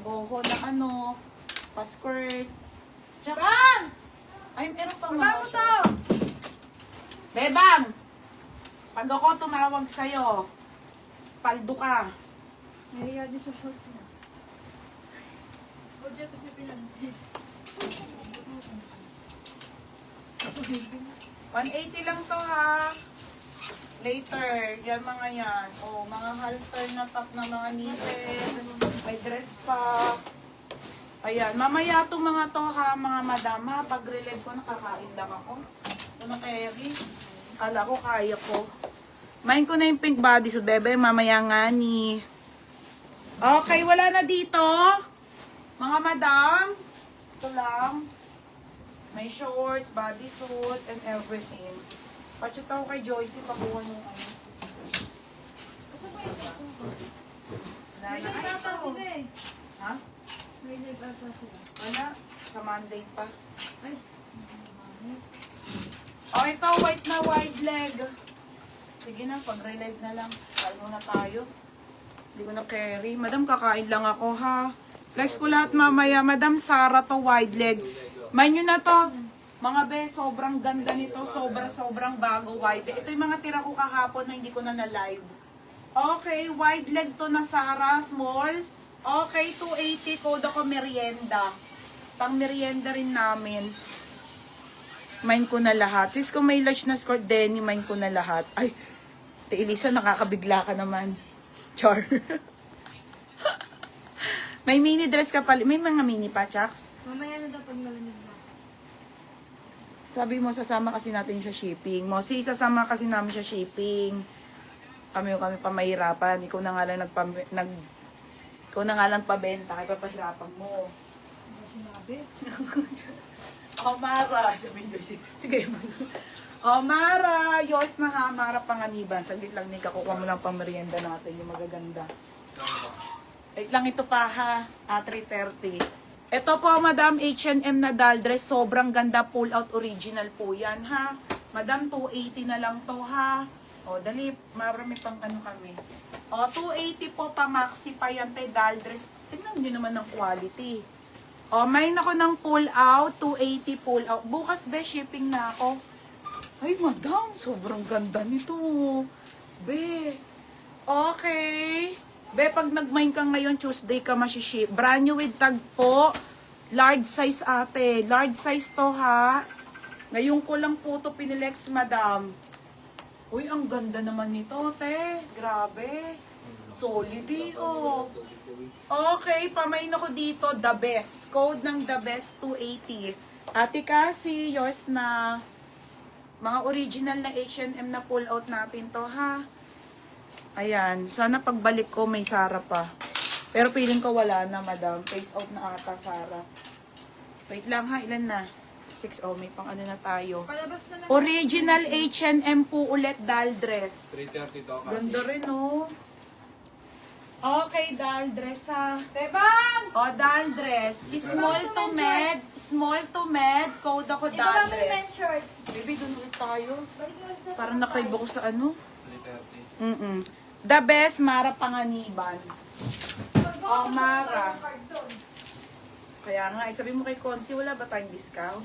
Boho na ano, pa-skirt. Bang! Ay, meron pa Baba mga mo to! short. Bebang! Pag ako tumawag sa'yo, paldo ka. Nahiya din sa shorts niya. O, dyan kasi pinansin. 180 lang to ha. Later, yan mga yan. O, mga halter na top na mga knitted. May dress pa. Ayan, mamaya itong mga to ha, mga madam ha. Pag relieve ko, nakakain lang ako. Ito na carry. Kala ko, kaya ko. Main ko na yung pink bodysuit, bebe. Mamaya nga ni. Okay, wala na dito. Mga madam. Ito lang. May shorts, bodysuit, and everything. Patsut ako kay Joyce, pabuhan yung ano. Wala May na. Ay, nagtata ito. sila eh. Ha? May nagtata sila. Wala. Sa Monday pa. Ay. Oh, ito, white na wide leg. Sige na, pag-relive na lang. Kain muna tayo. Hindi ko na carry. Madam, kakain lang ako ha. Flex ko lahat mamaya. Madam, Sara to wide leg. Mind nyo na to. Mga be, sobrang ganda nito. Sobrang bago wide leg. Ito yung mga tira ko kahapon na hindi ko na na-live. Okay, wide leg to na Sara. Small. Okay, 280. Code ako merienda. Pang merienda rin namin. Mind ko na lahat. Sis, kung may large na skirt, Denny, mind ko na lahat. Ay, Te Elisa, nakakabigla ka naman. Char. May mini dress ka pala. May mga mini pa, Chucks. Mamaya na daw pag malamig na. Sabi mo, sasama kasi natin sa shipping. Mosi, sasama kasi namin sa shipping. Kami pa mahirapan. Ikaw na nga lang ikaw na nga lang pabenta. Kaya papahirapan mo. Ano sinabi? Oh, Mara. Sabi niyo, sige. Oh, Mara. Yours na ha. Mara Panganiban. Saglit lang, Nika. Kukuha mo lang pang merienda natin. Yung magaganda. Wait lang ito pa ha. 3:30. Ito po, Madam, H&M na doll dress. Sobrang ganda. Pull out original po yan ha. Madam, 280 na lang to ha. O, dali. Marami pang ano kami. O, 280 po pa maxi pa yan. Doll dress. Tingnan nyo naman ng quality. O, may ako ng pull out. 280 pull out. Bukas be, shipping na ako. Ay, madam, sobrang ganda nito. Be. Okay. Be, pag nag-mine ka ngayon, Tuesday ka masiship. Brand new with tag po. Large size ate. Large size to ha. Ngayon ko lang po to pinilex, madam. Uy, ang ganda naman nito, te. Grabe. Solid eh, oh. Okay, pamain ako dito, the best. Code ng the best, 280. Ate Cassie, yours na. Mga original na H&M na pull out natin to, ha? Ayan, sana pagbalik ko may Sara pa. Pero feeling ko wala na, madam. Face out na ata, Sara. Wait lang ha, ilan na? 6, oh, may pang ano na tayo. Palabas na lang. Original H&M po ulit, doll dress. 3:30 to kasi. Ganda rin, oh. Okay, doll dress ha. Bebang! O, doll dress. Small to med. Small to med. Code ako Ito doll lang may men's dress. shirt. Baby, doon ulit tayo. Balik na ulit Parang nakrib ako sa ano. 3:30. The best, Mara Panganiban. Oh, Mara. Kaya nga, sabi mo kay Consi, wala ba tayong discount?